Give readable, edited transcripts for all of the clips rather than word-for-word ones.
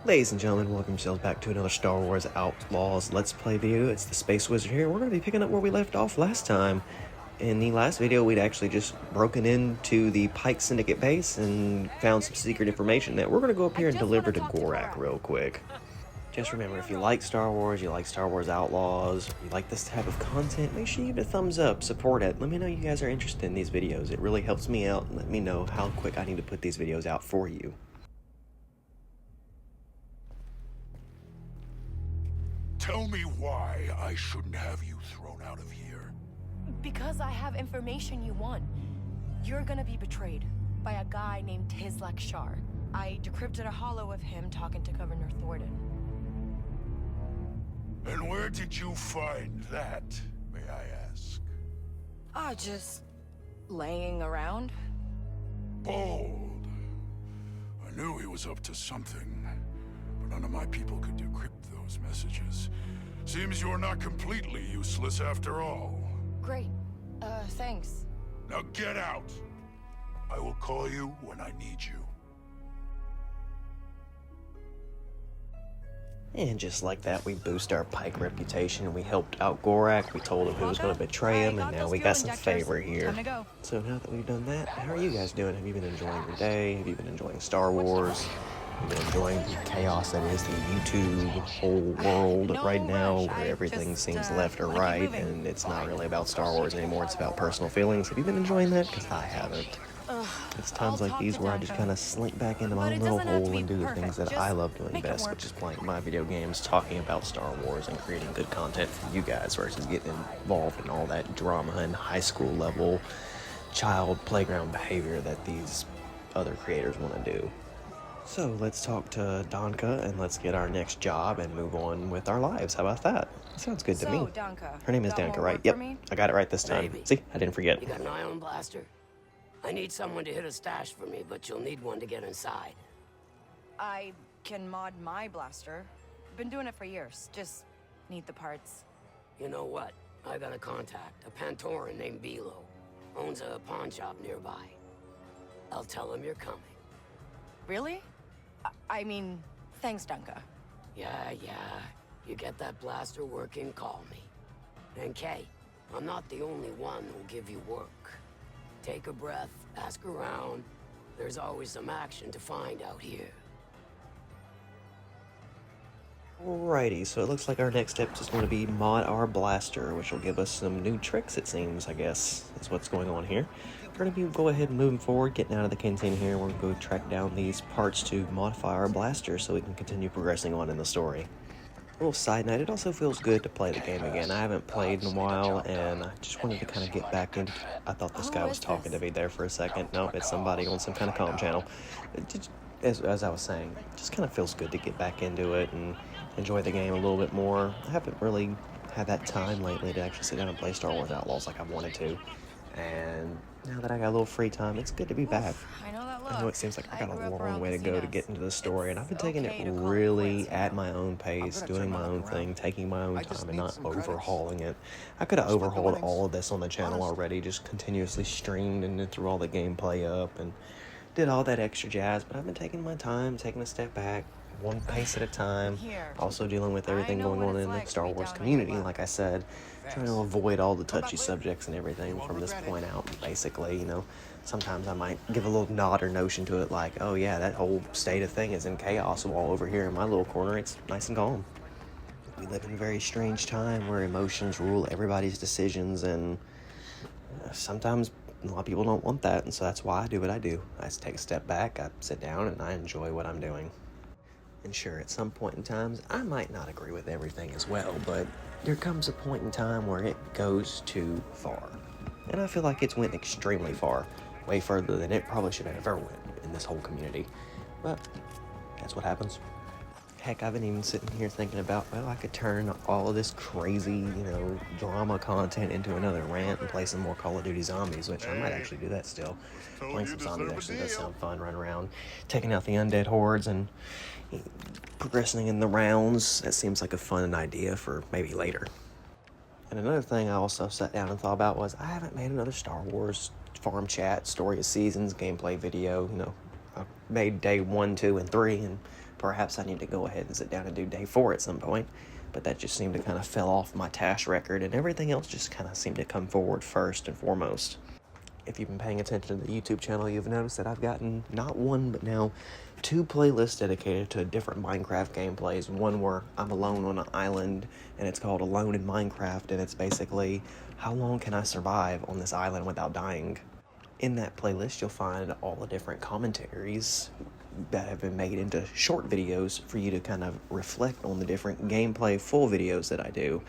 Ladies and gentlemen, welcome yourselves back to another Star Wars Outlaws Let's Play video. It's the TheSpaceWizard here. We're going to be picking up where we left off last time. In the last video, we'd actually just broken into the Pike Syndicate base and found some secret information that we're going to go up here and deliver to Gorak real quick. Just remember, if you like Star Wars, you like Star Wars Outlaws, you like this type of content, make sure you give it a thumbs up, support it. Let me know you guys are interested in these videos. It really helps me out and let me know how quick I need to put these videos out for you. Tell me why I shouldn't have you thrown out of here. Because I have information you want. You're gonna be betrayed by a guy named Tizlek Shar. I decrypted a holo of him talking to Governor Thornton. And where did you find that, may I ask? Just laying around. Bold. I knew he was up to something, but none of my people could decrypt those messages. Seems you're not completely useless after all. Great. Thanks. Now get out! I will call you when I need you. And just like that, we boost our Pike reputation. We helped out Gorak, we told him who was going to betray him, and now we got some favor here. So now that we've done that, how are you guys doing? Have you been enjoying your day? Have you been enjoying Star Wars? Have you been enjoying the chaos that is the YouTube whole world right now, where everything seems left or right, and it's not really about Star Wars anymore, it's about personal feelings? Have you been enjoying that? Because I haven't. It's times like these where I just kind of slink back into my own little hole and do the things that I love doing best, which is playing my video games, talking about Star Wars, and creating good content for you guys, versus getting involved in all that drama and high school level child playground behavior that these other creators want to do. So let's talk to Donka and let's get our next job and move on with our lives. How about that? Sounds good to me. Donka, Her name is Donka, right? Yep, I got it right this time. Maybe. See, I didn't forget. You got an ion blaster? I need someone to hit a stash for me, but you'll need one to get inside. I can mod my blaster. Been doing it for years. Just need the parts. You know what? I got a contact, a Pantoran named Bilo. Owns a pawn shop nearby. I'll tell him you're coming. Really? I mean, thanks, Donka. Yeah. You get that blaster working, call me. And Kay, I'm not the only one who'll give you work. Take a breath, ask around. There's always some action to find out here. Alrighty, so it looks like our next step is going to be mod our blaster, which will give us some new tricks, it seems, I guess. That's what's going on here. We're going to be go ahead and moving forward, getting out of the canteen here. We're going to go track down these parts to modify our blaster so we can continue progressing on in the story. A little side note, it also feels good to play the game again. I haven't played in a while, and I just wanted to kind of get back into it. I thought this guy was talking to me there for a second. No, it's somebody on some kind of comm channel. As I was saying, it just kind of feels good to get back into it and enjoy the game a little bit more. I haven't really had that time lately to actually sit down and play Star Wars Outlaws like I wanted to. And now that I got a little free time, it's good to be back. I know that look. I know it seems like I got a grew up long around way to go to casinos. get into the story, and I've been taking okay it to call it really quits, at my own pace, gonna doing turn my my own luck thing, around. taking my own I just time, and need not some credits. overhauling it. I could have Split the overhauled winnings. all of this on the channel Honest. already, just continuously streamed and threw all the gameplay up and did all that extra jazz, but I've been taking my time, taking a step back, one pace at a time, Here. also dealing with everything know going what on it's in the like to Star be Wars down on community, your luck. like I said, trying to avoid all the touchy subjects and everything from this point out, basically, you know. Sometimes I might give a little nod or notion to it, like, oh yeah, that whole state of thing is in chaos, while over here in my little corner, it's nice and calm. We live in a very strange time where emotions rule everybody's decisions, and sometimes a lot of people don't want that, and so that's why I do what I do. I just take a step back, I sit down, and I enjoy what I'm doing. And sure, at some point in times, I might not agree with everything as well, but there comes a point in time where it goes too far. And I feel like it's went extremely far. Way further than it probably should have ever went in this whole community. But that's what happens. Heck, I've been even sitting here thinking about, well, I could turn all of this crazy, drama content into another rant and play some more Call of Duty Zombies, which I might actually do that still. Playing some zombies actually does sound fun, running around, taking out the undead hordes and progressing in the rounds. That seems like a fun idea for maybe later. And another thing I also sat down and thought about was I haven't made another Star Wars farm chat, story of seasons, gameplay video. I made day 1, 2, and 3 and perhaps I need to go ahead and sit down and do day 4 at some point, but that just seemed to kind of fell off my task record, and everything else just kind of seemed to come forward first and foremost. If you've been paying attention to the YouTube channel, you've noticed that I've gotten not one, but now 2 playlists dedicated to different Minecraft gameplays. One where I'm alone on an island, and it's called Alone in Minecraft, and it's basically, how long can I survive on this island without dying? In that playlist, you'll find all the different commentaries that have been made into short videos for you to kind of reflect on the different gameplay full videos that I do.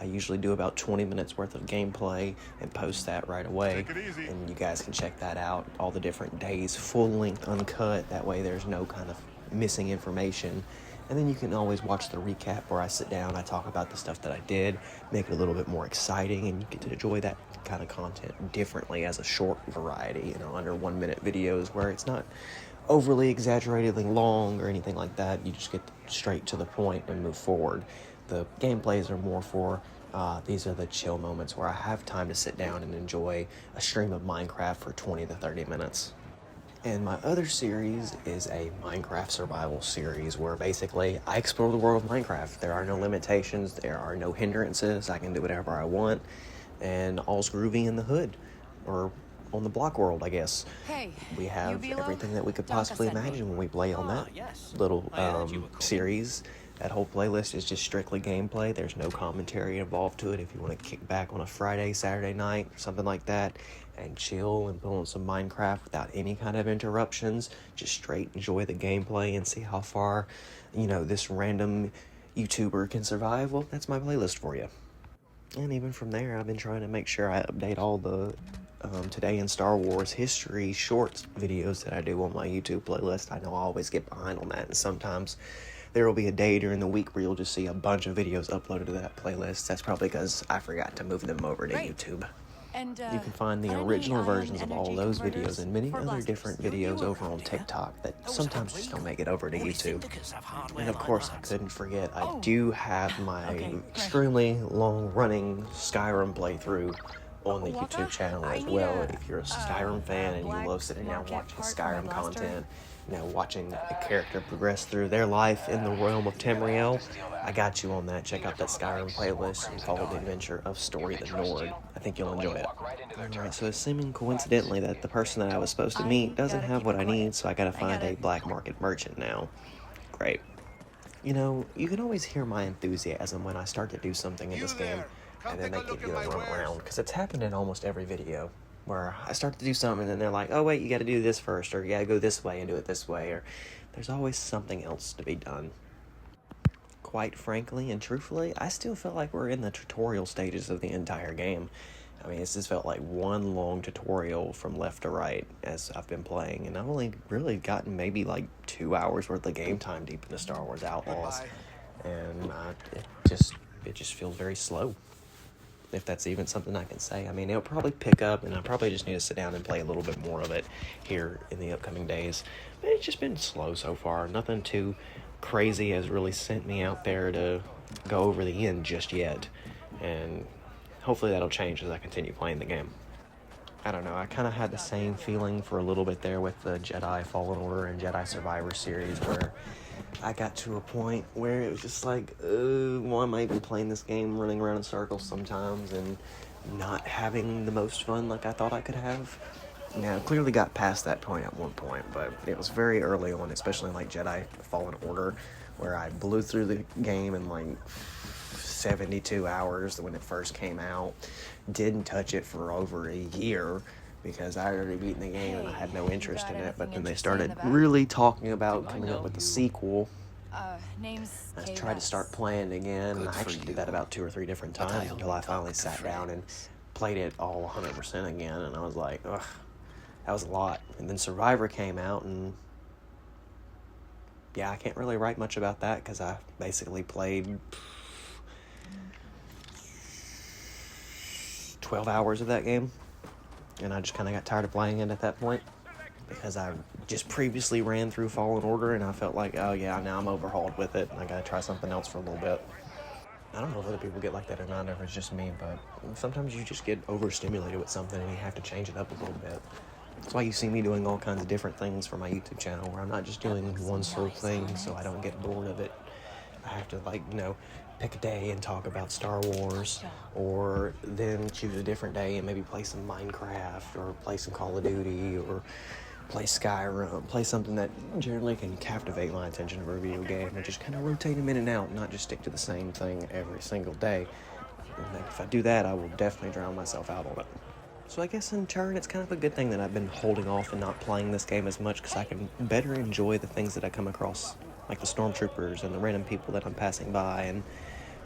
I usually do about 20 minutes worth of gameplay and post that right away, and you guys can check that out, all the different days, full length, uncut, that way there's no kind of missing information. And then you can always watch the recap where I sit down, I talk about the stuff that I did, make it a little bit more exciting, and you get to enjoy that kind of content differently as a short variety, under 1 minute videos where it's not overly exaggeratedly long or anything like that. You just get straight to the point and move forward. The gameplays are more for, these are the chill moments where I have time to sit down and enjoy a stream of Minecraft for 20 to 30 minutes. And my other series is a Minecraft survival series where basically I explore the world of Minecraft. There are no limitations, there are no hindrances, I can do whatever I want, and all's groovy in the hood, or on the block world, I guess. Hey, we have everything that we could possibly imagine when we play on that little series. That whole playlist is just strictly gameplay. There's no commentary involved to it. If you want to kick back on a Friday, Saturday night, something like that, and chill and pull on some Minecraft without any kind of interruptions, just straight enjoy the gameplay and see how far, this random YouTuber can survive, well, that's my playlist for you. And even from there, I've been trying to make sure I update all the Today in Star Wars history shorts videos that I do on my YouTube playlist. I know I always get behind on that, and sometimes there will be a day during the week where you'll just see a bunch of videos uploaded to that playlist. That's probably because I forgot to move them over to YouTube. And, you can find the original versions of all those videos and many other different videos over on TikTok that sometimes just don't make it over to YouTube. And of course, I couldn't forget, I do have my extremely long-running Skyrim playthrough on the YouTube channel as well. If you're a Skyrim fan and you love sitting down watching Skyrim content, watching a character progress through their life in the realm of Tamriel, I got you on that. Check out that Skyrim playlist and follow the adventure of Story the Nord. I think you'll enjoy it. Alright, so assuming coincidentally that the person that I was supposed to meet doesn't have what I need, so I gotta find a black market merchant now. Great. You can always hear my enthusiasm when I start to do something in this game, and then they give you a run around, because it's happened in almost every video, where I start to do something and then they're like, oh wait, you gotta do this first, or you gotta go this way and do it this way, or there's always something else to be done. Quite frankly and truthfully, I still feel like we're in the tutorial stages of the entire game. I mean, it's just felt like one long tutorial from left to right as I've been playing, and I've only really gotten maybe like 2 hours worth of game time deep into Star Wars Outlaws, and it just feels very slow, if that's even something I can say. I mean, it'll probably pick up, and I probably just need to sit down and play a little bit more of it here in the upcoming days. But it's just been slow so far. Nothing too crazy has really sent me out there to go over the end just yet. And hopefully that'll change as I continue playing the game. I don't know, I kind of had the same feeling for a little bit there with the Jedi Fallen Order and Jedi Survivor series, where I got to a point where it was just like, why am I even playing this game, running around in circles sometimes and not having the most fun like I thought I could have. Now, I clearly got past that point at one point, but it was very early on, especially like Jedi Fallen Order, where I blew through the game in like 72 hours when it first came out. Didn't touch it for over a year because I had already beaten the game and I had no interest in it, but then they started really talking about coming up with a sequel. I tried to start playing again, and I actually did that about 2 or 3 different times until I finally sat down and played it all 100% again, and I was like, ugh, that was a lot. And then Survivor came out, and yeah, I can't really write much about that because I basically played 12 hours of that game, and I just kind of got tired of playing it at that point because I just previously ran through Fallen Order, and I felt like, oh yeah, now I'm overhauled with it, and I gotta try something else for a little bit. I don't know if other people get like that or not, or if it's just me, but sometimes you just get overstimulated with something and you have to change it up a little bit. That's why you see me doing all kinds of different things for my YouTube channel, where I'm not just doing one sole thing so I don't get bored of it. I have to, like, pick a day and talk about Star Wars, or then choose a different day and maybe play some Minecraft, or play some Call of Duty, or play Skyrim, play something that generally can captivate my attention for a video game, and just kind of rotate them in and out, not just stick to the same thing every single day. And if I do that, I will definitely drown myself out on it. So I guess in turn, it's kind of a good thing that I've been holding off and not playing this game as much, because I can better enjoy the things that I come across, like the stormtroopers and the random people that I'm passing by, and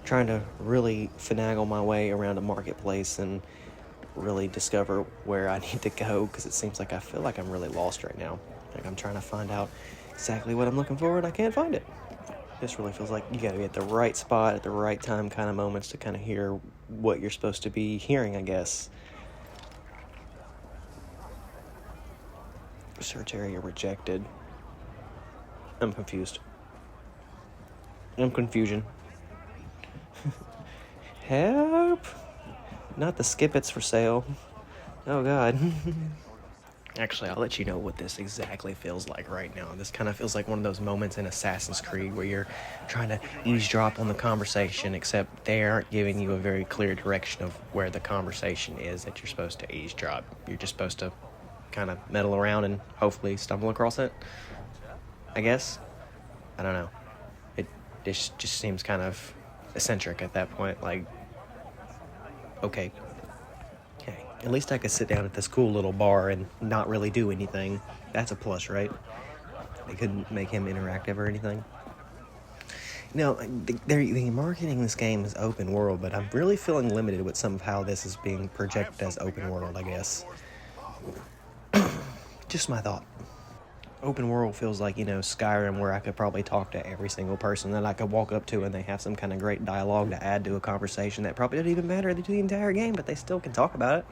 trying to really finagle my way around a marketplace and really discover where I need to go, because it seems like I feel like I'm really lost right now. Like I'm trying to find out exactly what I'm looking for, and I can't find it. This really feels like you gotta be at the right spot at the right time kind of moments to kind of hear what you're supposed to be hearing, I guess. Search area rejected. I'm confused. I'm confusion. Help! Not the skippets for sale. Oh god. Actually, I'll let you know what this exactly feels like right now. This kind of feels like one of those moments in Assassin's Creed where you're trying to eavesdrop on the conversation, except they aren't giving you a very clear direction of where the conversation is that you're supposed to eavesdrop. You're just supposed to kind of meddle around and hopefully stumble across it, I guess. I don't know. It just seems kind of eccentric at that point. Like, okay, at least I could sit down at this cool little bar and not really do anything. That's a plus, right? They couldn't make him interactive or anything. Now, they're marketing this game as open world, but I'm really feeling limited with some of how this is being projected as open world, I guess. Just my thought. Open world feels like, Skyrim, where I could probably talk to every single person that I could walk up to, and they have some kind of great dialogue to add to a conversation that probably doesn't even matter to the entire game, but they still can talk about it.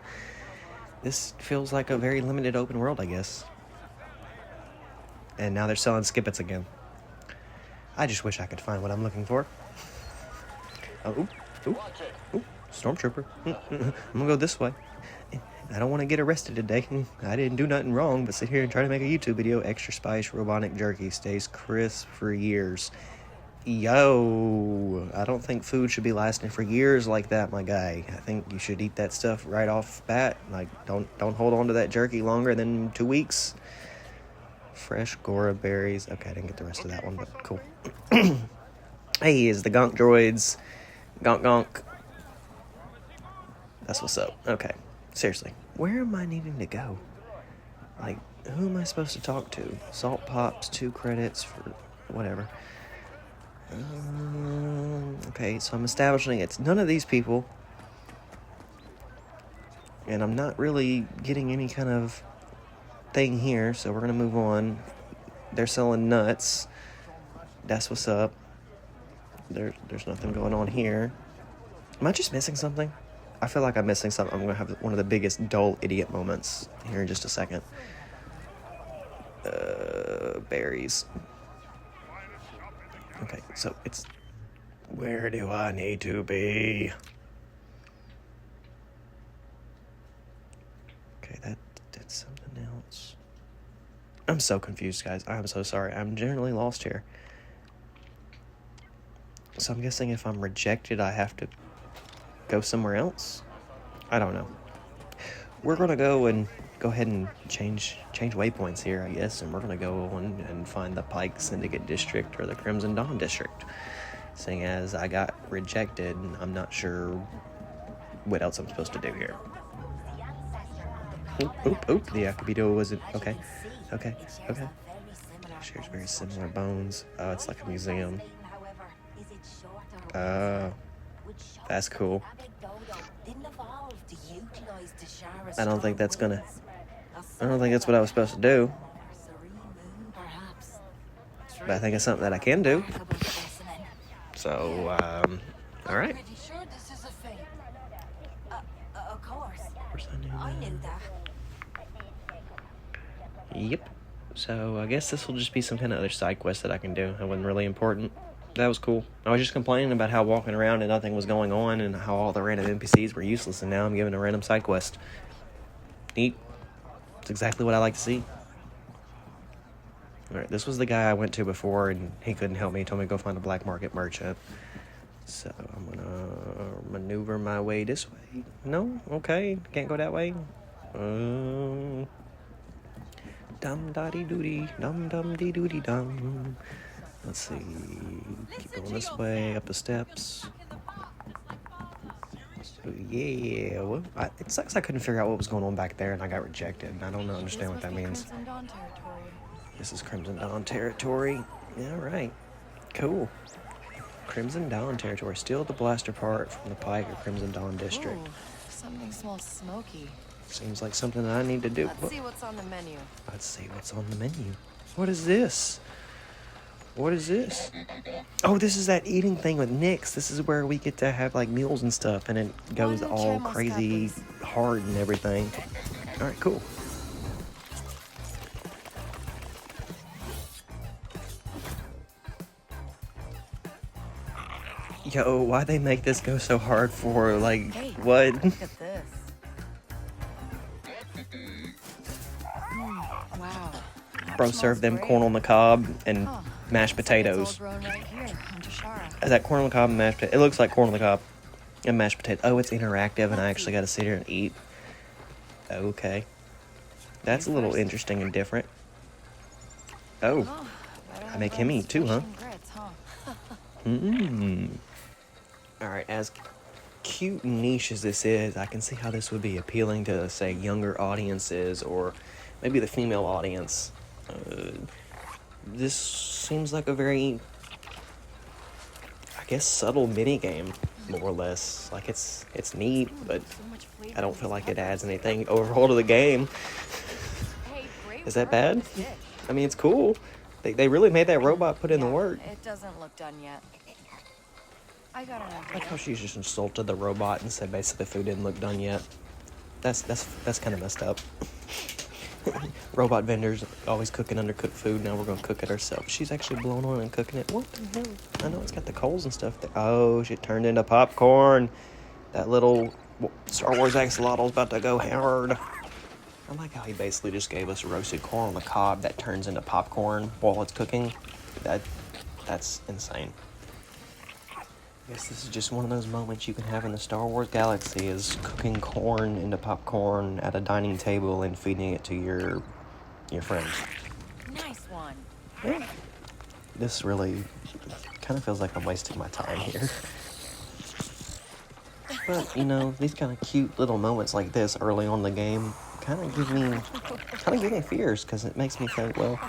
This feels like a very limited open world, I guess. And now they're selling skippets again. I just wish I could find what I'm looking for. Oh, ooh, stormtrooper. I'm gonna go this way. I don't want to get arrested today. I didn't do nothing wrong, but sit here and try to make a YouTube video. Extra spice robotic jerky stays crisp for years. Yo, I don't think food should be lasting for years like that, my guy. I think you should eat that stuff right off bat. Like, don't hold on to that jerky longer than 2 weeks. Fresh Gora berries. Okay, I didn't get the rest of that one, but cool. Hey, is the gonk droids. Gonk. That's what's up. Okay. Seriously, where am I needing to go? Like, who am I supposed to talk to? Salt Pops, 2 credits for whatever. Okay, so I'm establishing it's none of these people. And I'm not really getting any kind of thing here, so we're going to move on. They're selling nuts. That's what's up. There's nothing going on here. Am I just missing something? I feel like I'm missing something. I'm going to have one of the biggest dull idiot moments here in just a second. Berries. Okay, so it's... Where do I need to be? Okay, that did something else. I'm so confused, guys. I'm so sorry. I'm generally lost here. So I'm guessing if I'm rejected, I have to go somewhere else? I don't know. We're going to go ahead and change waypoints here, I guess, and we're going to go on and find the Pike Syndicate District or the Crimson Dawn District. Seeing as I got rejected, I'm not sure what else I'm supposed to do here. Oop, the Akabito wasn't... Okay. Shares very similar bones. Oh, it's like a museum. That's cool. I don't think that's what I was supposed to do. But I think it's something that I can do. So, alright. Yep. So, I guess this will just be some kind of other side quest that I can do. It wasn't really important. That was cool. I was just complaining about how walking around and nothing was going on and how all the random NPCs were useless, and now I'm given a random side quest. Neat. It's exactly what I like to see. Alright, this was the guy I went to before, and he couldn't help me. He told me to go find a black market merchant. So I'm gonna maneuver my way this way. No? Okay. Can't go that way. Dum da dee doody, dum dum dee doody dum. Let's see. Keep going this way, up the steps. So, yeah. Well, it sucks I couldn't figure out what was going on back there, and I got rejected. I don't understand what that means. This is Crimson Dawn territory. Yeah, right. Cool. Crimson Dawn territory. Steal the blaster part from the Pike or Crimson Dawn district. Ooh, something smells smoky. Seems like something that I need to do. Let's see what's on the menu. Let's see what's on the menu. What is this? What is this? Oh, this is that eating thing with Nyx. This is where we get to have like meals and stuff, and it goes all crazy hard and everything. All right, cool. Yo, why they make this go so hard for, like, Hey, what? Look at this. Wow. Bro served them corn on the cob and mashed potatoes. Right here in Tashara. Is that corn on the cob and mashed potatoes? It looks like corn on the cob and mashed potatoes. Oh, it's interactive, and I actually got to sit here and eat. Okay. That's a little interesting and different. Oh, I make him eat too, huh? Mmm. Alright, as cute and niche as this is, I can see how this would be appealing to, say, younger audiences or maybe the female audience. This seems like a very, I guess, subtle mini-game, more or less. Like, it's neat, but I don't feel like it adds anything overall to the game. Is that bad? I mean, it's cool. They really made that robot put in the work. It doesn't look done yet. I got an idea. Like how she just insulted the robot and said basically the food didn't look done yet. That's kind of messed up. Robot vendors always cooking undercooked food. Now we're gonna cook it ourselves. She's actually blowing on and cooking it. What the hell? I know it's got the coals and stuff there. Oh, shit turned into popcorn. That little Star Wars axolotl's about to go hard. I like how he basically just gave us roasted corn on the cob that turns into popcorn while it's cooking. That's insane. I guess this is just one of those moments you can have in the Star Wars galaxy, is cooking corn into popcorn at a dining table and feeding it to your friends. Nice one. Yeah. This really kind of feels like I'm wasting my time here. But, you know, these kind of cute little moments like this early on in the game kind of give me fears, because it makes me think, well,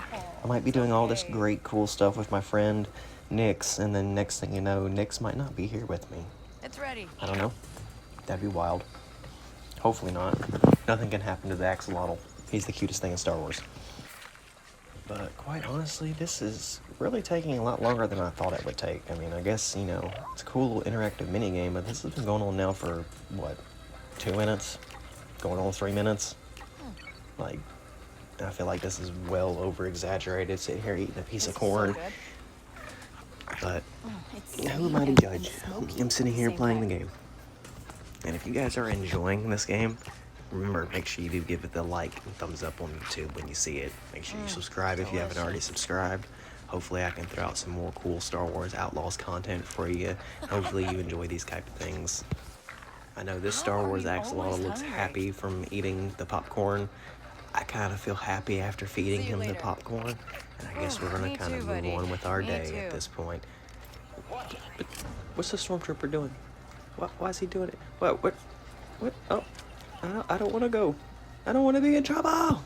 I might be doing all this great, cool stuff with my friend Nyx, and then next thing you know, Nyx might not be here with me. It's ready. I don't know. That'd be wild. Hopefully not. Nothing can happen to the axolotl. He's the cutest thing in Star Wars. But quite honestly, this is really taking a lot longer than I thought it would take. I mean, I guess, you know, it's a cool little interactive minigame, but this has been going on now for, what, 2 minutes? Going on 3 minutes? Like, I feel like this is well over-exaggerated, sitting here eating a piece of corn. But who am I to judge? I'm sitting here playing the game. And if you guys are enjoying this game, remember, make sure you do give it the like and thumbs up on YouTube when you see it. Make sure you subscribe if you haven't already subscribed. Hopefully I can throw out some more cool Star Wars Outlaws content for you. Hopefully you enjoy these type of things. I know this Star Wars axolotl looks happy from eating the popcorn. I kind of feel happy after feeding him the popcorn. And I guess we're going to kind of move on with our day at this point. But what's the stormtrooper doing? Why is he doing it? What? Oh, I don't want to go. I don't want to be in trouble.